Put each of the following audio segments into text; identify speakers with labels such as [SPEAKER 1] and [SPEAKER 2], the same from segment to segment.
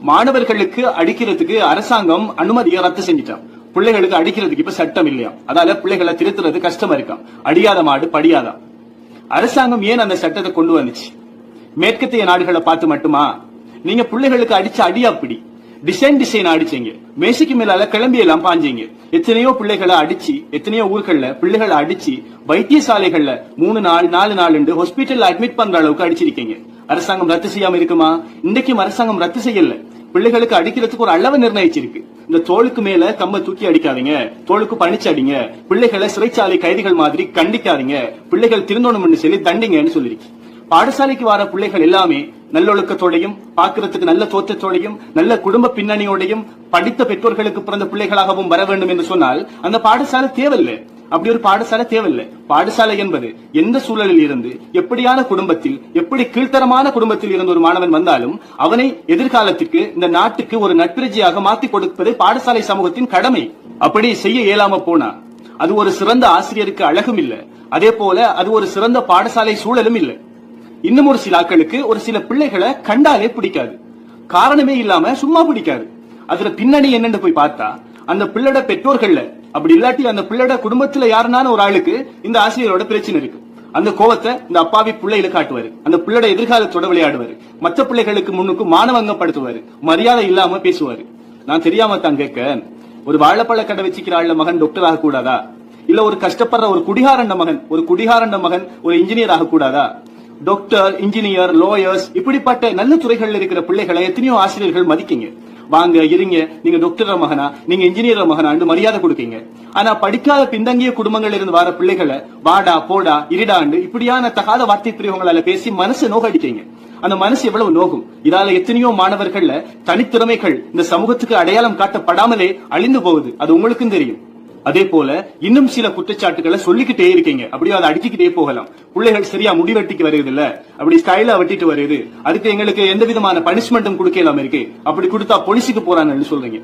[SPEAKER 1] மாணவர்களுக்கு அடிக்கிறதுக்கு அரசாங்கம் அனுமதியை ரத்து செஞ்சிட்டான். பிள்ளைகளுக்கு அடிக்கிறதுக்கு இப்ப சட்டம் இல்லையா, அதால பிள்ளைகளை திருத்துறது கஷ்டமா இருக்கான். அடியாத மாடு படியாதான். அரசாங்கம் ஏன் அந்த சட்டத்தை கொண்டு வந்துச்சு? மேற்கத்திய நாடுகளை பார்த்து மட்டுமா? நீங்க பிள்ளைகளுக்கு அடிச்ச அடியா பிடி டிசைன் அடிச்சீங்க, மேசிக்கு மேலால கிளம்பி எல்லாம் பாஞ்சீங்க. எத்தனையோ பிள்ளைகளை அடிச்சு, எத்தனையோ ஊர்கள்ல பிள்ளைகளை அடிச்சு வைத்தியசாலைகள்ல 3 நாள் 4 நாள் ஹாஸ்பிட்டல் அட்மிட் பண்ற அளவுக்கு அடிச்சிருக்கீங்க. அரசாங்கம் ரத்து செய்யாம இருக்குமா? இன்றைக்கும் அரசாங்கம் ரத்து செய்யல. பிள்ளைகளுக்கு அடிக்கிறதுக்கு ஒரு அளவு நிர்ணயிச்சிருக்கு. இந்த தோளுக்கு மேல கம்ப தூக்கி அடிக்காதீங்க, தோளுக்கு பணிச்சு அடிங்க, பிள்ளைகளை சிறைச்சாலை கைதிகள் மாதிரி கண்டிக்காதீங்க, பிள்ளைகள் திருந்தோணும்னு சொல்லி தண்டிங்கன்னு சொல்லிருக்கு. பாடசாலைக்கு வர பிள்ளைகள் எல்லாமே நல்லொழுக்கத்தோடையும், பாக்குறதுக்கு நல்ல தோற்றத்தோடையும், நல்ல குடும்ப பின்னணியோடையும், படித்த பெற்றோர்களுக்கு பிறந்த பிள்ளைகளாகவும் வர வேண்டும் என்று சொன்னால் அந்த பாடசாலை தேவையில்லை. அப்படி ஒரு பாடசாலை தேவையில்லை. பாடசாலை என்பது எந்த சூழலில் இருந்து, எப்படியான குடும்பத்தில், எப்படி கீழ்த்தரமான குடும்பத்தில் இருந்து ஒரு மாணவன் வந்தாலும் அவனை எதிர்காலத்திற்கு இந்த நாட்டுக்கு ஒரு நட்பிரஜையாக மாற்றி கொடுப்பது பாடசாலை சமூகத்தின் கடமை. அப்படி செய்ய இயலாம போனா அது ஒரு சிறந்த ஆசிரியருக்கு அழகும் இல்லை, அதே போல அது ஒரு சிறந்த பாடசாலை சூழலும் இல்லை. இன்னும் ஒரு சில ஆட்களுக்கு ஒரு சில பிள்ளைகளை கண்டாலே பிடிக்காது, காரணமே இல்லாம சும்மா பிடிக்காது. அதுல பின்னணி என்னன்னு போய் பார்த்தா அந்த பிள்ளைட பெற்றோர்கள்ல, அப்படி இல்லாட்டி அந்த பிள்ளைட குடும்பத்துல யாருனான ஒரு ஆளுக்கு இந்த ஆசிரியரோட பிரச்சனை இருக்கு. அந்த கோவத்தை இந்த அப்பாவி பிள்ளைகளை காட்டுவாரு, அந்த பிள்ளைட எதிர்காலத்தோட விளையாடுவாரு, மற்ற பிள்ளைகளுக்கு முன்னுக்கு மானவங்கப்படுத்துவாரு, மரியாதை இல்லாம பேசுவாரு. நான் தெரியாம தான் கேட்க, ஒரு வாழைப்பழ கடை வச்சுக்கிற ஆள்ல மகன் டாக்டர் ஆக கூடாதா? இல்ல ஒரு கஷ்டப்படுற ஒரு குடிகாரண்ட மகன் ஒரு இன்ஜினியர் ஆக கூடாதா? டாக்டர், இன்ஜினியர், லாயர்ஸ் இப்படிப்பட்ட நல்ல துறைகள் இருக்கிற பிள்ளைகளை எத்தனையோ ஆசிரியர்கள் மதிக்கீங்க. வாங்க இருங்க, நீங்க டாக்டர் மகனா, நீங்க இன்ஜினியர் மகனான்னு மரியாதை கொடுக்கீங்க. ஆனா படிக்காத பின்தங்கிய குடும்பங்கள் இருந்து வர பிள்ளைகளை வாடா போடா இருடாண்டு இப்படியான தகாத வார்த்தை பிரிவுகளால பேசி மனசு நோகடிக்கீங்க. அந்த மனசு எவ்வளவு நோகும். இதால எத்தனையோ மாணவர்கள்ல தனித்திறமைகள் இந்த சமூகத்துக்கு அடையாளம் காட்டப்படாமலே அழிந்து போகுது. அது உங்களுக்கும் தெரியும். அதே போல இன்னும் சில குற்றச்சாட்டுகளை சொல்லிக்கிட்டே இருக்கீங்க, அப்படியே அதை அடிச்சுக்கிட்டே போகலாம். பிள்ளைகள் சரியா முடி வெட்டிக்கு வருது இல்ல, அப்படி ஸ்டைலா வெட்டிட்டு வருது, அதுக்கு எங்களுக்கு எந்த விதமான பனிஷ்மெண்ட்டும் கொடுக்கலாம் இருக்கு, அப்படி கொடுத்தா போலீஸுக்கு போறான்னு சொல்றீங்க.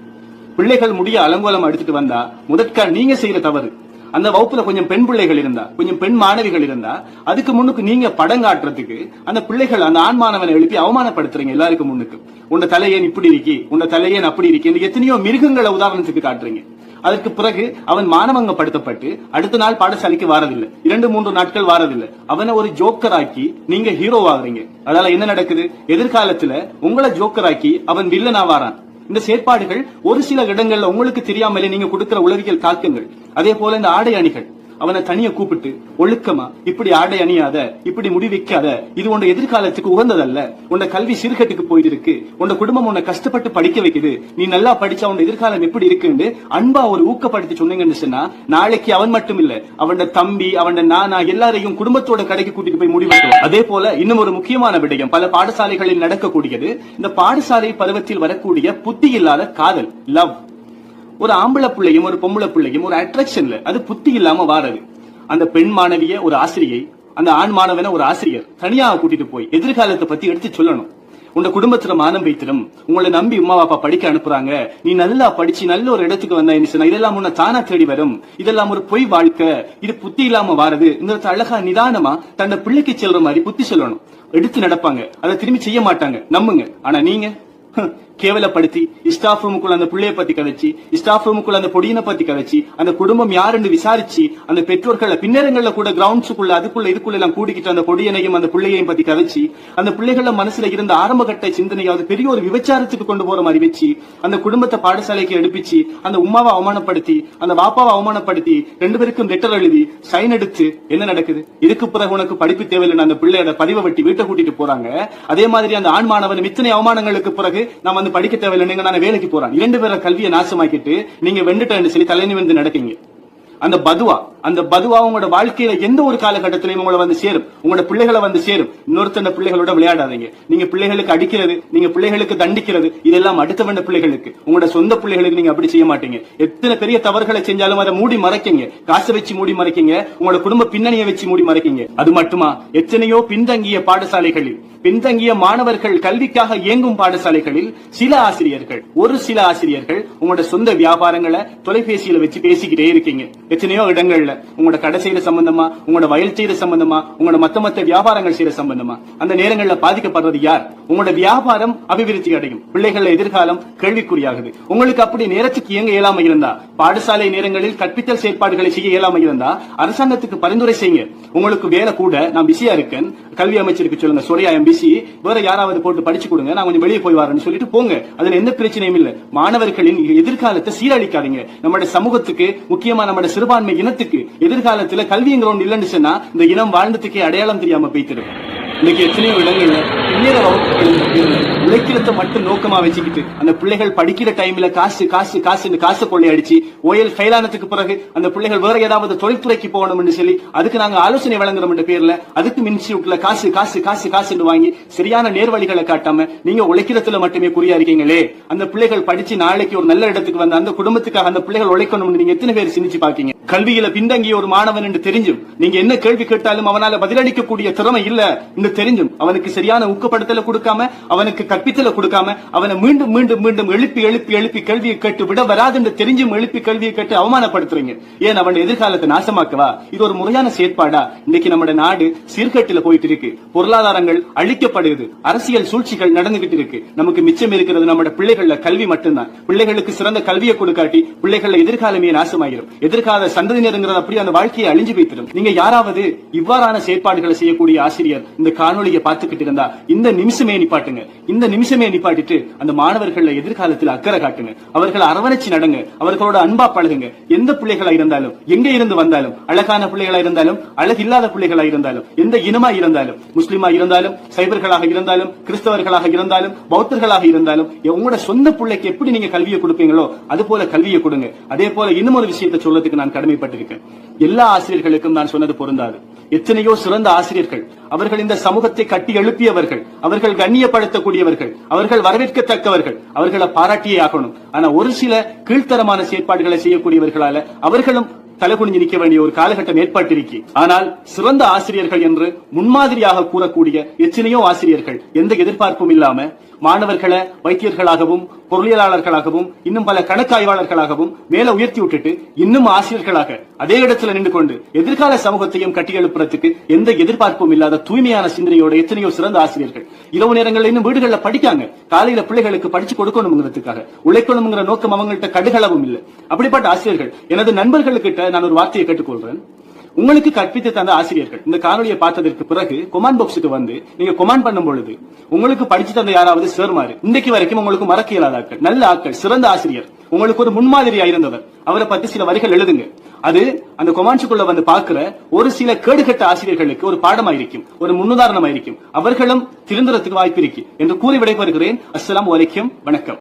[SPEAKER 1] பிள்ளைகள் முடிய அலங்கோலம் எடுத்துட்டு வந்தா முதற்க நீங்க செய்யற தவறு. அந்த வகுப்புல கொஞ்சம் பெண் பிள்ளைகள் இருந்தா, கொஞ்சம் பெண் மாணவிகள் இருந்தா, அதுக்கு முன்னுக்கு நீங்க படம் காட்டுறதுக்கு அந்த பிள்ளைகள் அந்த ஆண் மாணவனை எழுப்பி அவமானப்படுத்துறீங்க. எல்லாருக்கும் முன்னுக்கு உன்ன தலையேன் இப்படி இருக்கி, உன்ன தலையேன் அப்படி இருக்கி, எத்தனையோ மிருகங்களை உதாரணத்துக்கு காட்டுறீங்க. அதற்கு பிறகு அவன் மானவங்கப்படுத்தப்பட்டு அடுத்த நாள் பாடசாலைக்கு வாரதில்லை, 2-3 நாட்கள் வாரதில்லை. அவனை ஒரு ஜோக்கர் ஆக்கி நீங்க ஹீரோ ஆகுறீங்க. அதனால என்ன நடக்குது? எதிர்காலத்துல உங்களை ஜோக்கர் ஆக்கி அவன் வில்லனா வாரான். இந்த செயற்பாடுகள் ஒரு சில இடங்கள்ல உங்களுக்கு தெரியாமலே நீங்க கொடுக்கிற உளவியல் தாக்கங்கள். அதே போல இந்த ஆடை அணிகள், அவனை தனிய கூப்பிட்டு ஒழுக்கமா இப்படி ஆடை அணியாத, இப்படி முடி வைக்காத, இது உன்ன எதிர்காலத்துக்கு உகந்ததல்ல, உன்ன கல்வி சீர்கட்டுக்கு போயிட்டு இருக்கு, உன்ன குடும்பம் உன்னை கஷ்டப்பட்டு படிக்க வைக்குது, நீ நல்லா படிச்சா உன் எதிர்காலம் எப்படி இருக்குன்னு அன்பா ஒரு ஊக்கப்படுத்தி சொன்னீங்கன்னு சொன்னா நாளைக்கு அவன் மட்டும் இல்ல, அவன் தம்பி, அவன் நானா எல்லாரையும் குடும்பத்தோட கடைக்கு கூட்டிட்டு போய் முடி வைக்கும். அதே போல இன்னும் ஒரு முக்கியமான விடயம் பல பாடசாலைகளில் நடக்கக்கூடியது, இந்த பாடசாலை பருவத்தில் வரக்கூடிய புத்தி இல்லாத காதல், லவ். ஒரு ஆம்பளை பிள்ளையும் ஒரு பொம்பளை பிள்ளையும் ஒரு அட்ராக்ஷன்ல அது புத்தி இல்லாம வாரது. அந்த பெண் மாணவிய ஒரு ஆசிரியை, அந்த ஆண் மாணவன ஒரு ஆசிரியர் தனியாக கூட்டிட்டு போய் எதிர்காலத்தை பத்தி எடுத்து சொல்லணும். உங்க குடும்பத்துல மானம் வைத்திரும், உங்களை நம்பி உமா பாப்பா படிக்க அனுப்புறாங்க, நீ நல்லா படிச்சு நல்ல ஒரு இடத்துக்கு வந்தா என்ன சொன்னா இதெல்லாம் உன்னை தானா தேடி வரும், இதெல்லாம் ஒரு பொய் வாழ்க்கை, இது புத்தி இல்லாம வாரது. இந்த அழகா நிதானமா தன்னை பிள்ளைக்கு செல்ற மாதிரி புத்தி சொல்லணும். எடுத்து நடப்பாங்க, அதை திரும்பி செய்ய மாட்டாங்க, நம்புங்க. ஆனா நீங்க கேவலப்படுத்தி ஸ்டாஃப் ரூமுக்குள்ள அந்த பிள்ளைய பத்தி கதைச்சு, ஸ்டாஃப் ரூமுக்குள்ள அந்த பொடியினை பத்தி கதைச்சு, அந்த குடும்பம் யாருன்னு விசாரிச்சு, அந்த பெற்றோர்கள பின்னரங்கள்ல கூட கிரவுண்ட்ஸுக்குள்ள அதுக்குள்ள இதுக்குள்ள எல்லாம் கூடிக்கிட்டு அந்த பொடியனையும் அந்த பிள்ளையையும் பத்தி கதைச்சு, அந்த பிள்ளைகள மனசுல இருந்த ஆரம்ப கட்ட சிந்தனையாவது பெரிய ஒரு விபச்சாரத்துக்கு கொண்டு போற மாதிரி வச்சு, அந்த குடும்பத்தை பாடசாலைக்கு எடுப்பிச்சு, அந்த உமாவை அவமானப்படுத்தி, அந்த பாப்பாவை அவமானப்படுத்தி, 2 பேருக்கும் லெட்டர் எழுதி சைன் எடுத்து என்ன நடக்குது? இதுக்கு பிறகு உனக்கு படிப்பு தேவையில்லை, அந்த பிள்ளையோட பதிவை வெட்டி வீட்டை கூட்டிட்டு போறாங்க. அதே மாதிரி அந்த ஆண் மாணவன் இத்தனை அவமானங்களுக்கு பிறகு நாம படிக்க தேவையில்லை, நீங்க நான் வேலைக்கு போறான், 2 பேரை கல்வியை நாசமாக்கிட்டு நீங்க வெண்டுட்டேன்னு சொல்லி தலைநி வந்து நடக்கீங்க. அந்த பதுவா உங்களோட வாழ்க்கையில எந்த ஒரு காலகட்டத்திலையும் உங்களை வந்து சேரும், உங்களோட பிள்ளைகளை வந்து சேரும். இன்னொருத்தன பிள்ளைகளோட விளையாடாதீங்க. நீங்க பிள்ளைகளுக்கு அடிக்கிறது, நீங்க பிள்ளைகளுக்கு தண்டிக்கிறது, இதெல்லாம் அடுத்த வந்த பிள்ளைகளுக்கு. உங்களோட சொந்த பிள்ளைகளுக்கு நீங்க அப்படி செய்ய மாட்டீங்க. எத்தனை பெரிய தவறுகளை செஞ்சாலும் அதை மூடி மறைக்கீங்க, காசை வச்சு மூடி மறைக்கீங்க, உங்களோட குடும்ப பின்னணியை வச்சு மூடி மறைக்கீங்க. அது மட்டுமா, எத்தனையோ பின்தங்கிய பாடசாலைகளில் பின்தங்கிய மாணவர்கள் கல்விக்காக இயங்கும் பாடசாலைகளில் ஒரு சில ஆசிரியர்கள் உங்களோட சொந்த வியாபாரங்களை தொலைபேசியில வச்சு பேசிக்கிட்டே இருக்கீங்க. எத்தனையோ இடங்கள்ல உங்களோட கடை செய்யற சம்பந்தமா, உங்களோட வயல் செய்யற சம்பந்தமா, உங்களோட மத்த வியாபாரங்கள் செய்யற சம்பந்தமா. அந்த நேரங்கள்ல பாதிக்கப்படுறது யார்? உங்களோட வியாபாரம் அபிவிருத்தி அடையும், பிள்ளைகள எதிர்காலம் கேள்விக்குறியாகுது. உங்களுக்கு அப்படி நேரத்துக்கு இயங்க இயலாம இருந்தா, பாடசாலை நேரங்களில் கற்பித்தல் செயற்பாடுகளை செய்ய இயலாம இருந்தா அரசாங்கத்துக்கு பரிந்துரை செய்யுங்க. உங்களுக்கு வேலை கூட, நான் பிஸியா இருக்கேன், கல்வி அமைச்சருக்கு சொல்லுங்க, சொரியா எம்பிசி வேற யாராவது போட்டு படிச்சு கொடுங்க, நான் கொஞ்சம் வெளியே போய் வரேன்னு சொல்லிட்டு போங்க. அதுல எந்த பிரச்சனையும் இல்ல. மாணவர்களின் எதிர்காலத்தை சீரழிக்காதீங்க. நம்முடைய சமூகத்துக்கு, முக்கியமா நம்முடைய சிறுபான்மை இனத்துக்கு எதிர்காலத்துல கல்விங்கிற ஒன்று இல்லைன்னு சொன்னா இந்த இனம் வாழ்ந்ததுக்கே அடையாளம் தெரியாம போய்த்திடும். இன்னைக்கு எத்தனையோ இடங்கள்ல பின்னேற உழைக்கிறத மட்டும் நோக்கமா வச்சுக்கிட்டு அந்த பிள்ளைகள் படிக்கிற டைம்ல காசு கொள்ளையடிச்சு ஓயல் ஃபெயிலானதுக்கு பிறகு அந்த பிள்ளைகள் வேற ஏதாவது தொழில்துறைக்கு போகணும்னு சொல்லி அதுக்கு நாங்க ஆலோசனை வழங்குறோம் பேர்ல அதுக்கு இன்ஸ்டிடியூட்ல காசு வாங்கி சரியான நேர்வழிகளை காட்டாம நீங்க உழைக்கிறதுல மட்டுமே குறியா இருக்கீங்களே. அந்த பிள்ளைகள் படிச்சு நாளைக்கு ஒரு நல்ல இடத்துக்கு வந்து அந்த குடும்பத்துக்காக அந்த பிள்ளைகள் உழைக்கணும்னு நீங்க எத்தனை பேர் சிந்திச்சு பாக்கீங்க? கல்வியில பின்தங்கிய ஒரு மாணவன் என்று தெரிஞ்சும் நீங்க என்ன கேள்வி கேட்டாலும் அவனால பதிலளிக்கக்கூடிய திறமை இல்ல என்று தெரிஞ்சும் அவனுக்கு சரியான ஊக்கப்படுத்தல கொடுக்காம, அவனுக்கு கற்பித்தல கொடுக்காம, அவனை மீண்டும் மீண்டும் மீண்டும் எழுப்பி கல்வியை கேட்டு விட வராது என்று தெரிஞ்சும் எழுப்பி கல்வியை கேட்டு அவமானப்படுத்துறீங்க. ஏன் அவன் எதிர்காலத்தை நாசமாக்கவா? இது ஒரு முறையான செயற்பாடா? இன்னைக்கு நம்ம நாடு சீர்கேட்டுல போயிட்டு இருக்கு, பொருளாதாரங்கள் அழிக்கப்படுது, அரசியல் சூழ்ச்சிகள் நடந்துகிட்டு இருக்கு. நமக்கு மிச்சம் இருக்கிறது நம்ம பிள்ளைகள கல்வி மட்டும்தான். பிள்ளைகளுக்கு சிறந்த கல்வியை கொடுக்காட்டி பிள்ளைகள எதிர்காலமே நாசமாகிடும். எதிர்கால சந்ததியினருங்கிறது அப்படி அந்த வாழ்க்கையை அழிஞ்சு வைத்திடும். நீங்க யாராவது இவ்வாறான செயற்பாடுகளை செய்யக்கூடிய ஆசிரியர் இந்த காணொலியை பார்த்துக்கிட்டு இருந்தா இந்த நிமிஷமே நிப்பாட்டுங்க. இந்த நிமிஷமே நிப்பாட்டிட்டு அந்த மாணவர்கள் எதிர்காலத்தில் அக்கறை காட்டுங்க. அவர்களை அரவணைச்சு நடங்க, அவர்களோட அன்பா பழகுங்க. எந்த பிள்ளைகளா இருந்தாலும், எங்க இருந்து வந்தாலும், அழகான பிள்ளைகளா இருந்தாலும், அழகில்லாத பிள்ளைகளா இருந்தாலும், எந்த இனமா இருந்தாலும், முஸ்லிமா இருந்தாலும், சைபர்களாக இருந்தாலும், கிறிஸ்தவர்களாக இருந்தாலும், பௌத்தர்களாக இருந்தாலும், உங்களோட சொந்த பிள்ளைக்கு எப்படி நீங்க கல்வியை கொடுப்பீங்களோ அது போல கல்வியை கொடுங்க. அதே போல இன்னும் ஒரு விஷயத்தை சொல்றதுக்கு நான் கடமைப்பட்டிருக்கேன். எல்லா ஆசிரியர்களுக்கும் நான் சொன்னது பொருந்தாது. எத்தனையோ சிறந்த ஆசிரியர்கள், அவர்கள் இந்த சமூகத்தை கட்டி எழுப்பியவர்கள், அவர்கள் கண்ணியப்படுத்தக்கூடியவர்கள், அவர்கள் வரவேற்கத்தக்கவர்கள், அவர்களை பாராட்டியே ஆகணும். ஆனா ஒரு சில கீழ்த்தரமான செயற்பாடுகளை செய்யக்கூடியவர்களால அவர்களும் தலைகுனிஞ்சு நிற்க வேண்டிய ஒரு காலகட்டம் ஏற்பட்டிருக்கு. ஆனால் சிறந்த ஆசிரியர்கள் என்று முன்மாதிரியாக கூறக்கூடிய எத்தனையோ ஆசிரியர்கள் எந்த எதிர்பார்ப்பும் இல்லாம மாணவர்களை வைத்தியர்களாகவும், பொருளியலாளர்களாகவும், இன்னும் பல கணக்காய்வாளர்களாகவும் மேல உயர்த்தி விட்டுட்டு இன்னும் ஆசிரியர்களாக அதே இடத்துல நின்று கொண்டு எதிர்கால சமூகத்தையும் கட்டியெழுப்புறதுக்கு எந்த எதிர்பார்ப்பும் இல்லாத தூய்மையான சிந்தனையோட எத்தனையோ சிறந்த ஆசிரியர்கள் இரவு நேரங்களில் இன்னும் வீடுகள்ல படிக்காங்க. காலையில பிள்ளைகளுக்கு படிச்சு கொடுக்கணுங்கிறதுக்காக உழைக்கணுங்கிற நோக்கம் அவங்கள்ட்ட கடுகளவும் இல்லை. அப்படிப்பட்ட ஆசிரியர்கள், எனது நண்பர்களுக்கிட்ட நான் ஒரு வார்த்தையை கேட்டுக்கொள்றேன். உங்களுக்கு கற்பித்து தந்த ஆசிரியர்கள் இந்த காணொலியை பார்த்ததற்கு பிறகு கொமாண்ட் பாக்ஸுக்கு வந்து நீங்க கொமாண்ட் பண்ணும் பொழுது உங்களுக்கு படிச்சு தந்த யாராவது சேர்மாறு இன்றைக்கு வரைக்கும் உங்களுக்கு மறக்க இயலாத ஆட்கள், நல்ல ஆட்கள், சிறந்த ஆசிரியர், உங்களுக்கு ஒரு முன்மாதிரியா இருந்தவர், அவரை பத்தி சில வரிகள் எழுதுங்க. அது அந்த கொமாண்ட்ஸுக்குள்ள வந்து பாக்குற ஒரு சில கேடுகட்ட ஆசிரியர்களுக்கு ஒரு பாடமாயிருக்கும், ஒரு முன்னுதாரணமாயிருக்கும். அவர்களும் திருந்துறதுக்கு வாய்ப்பு இருக்கு என்று கூறி விடைபெறுகிறேன். அஸ்ஸலாமு அலைக்கும், வணக்கம்.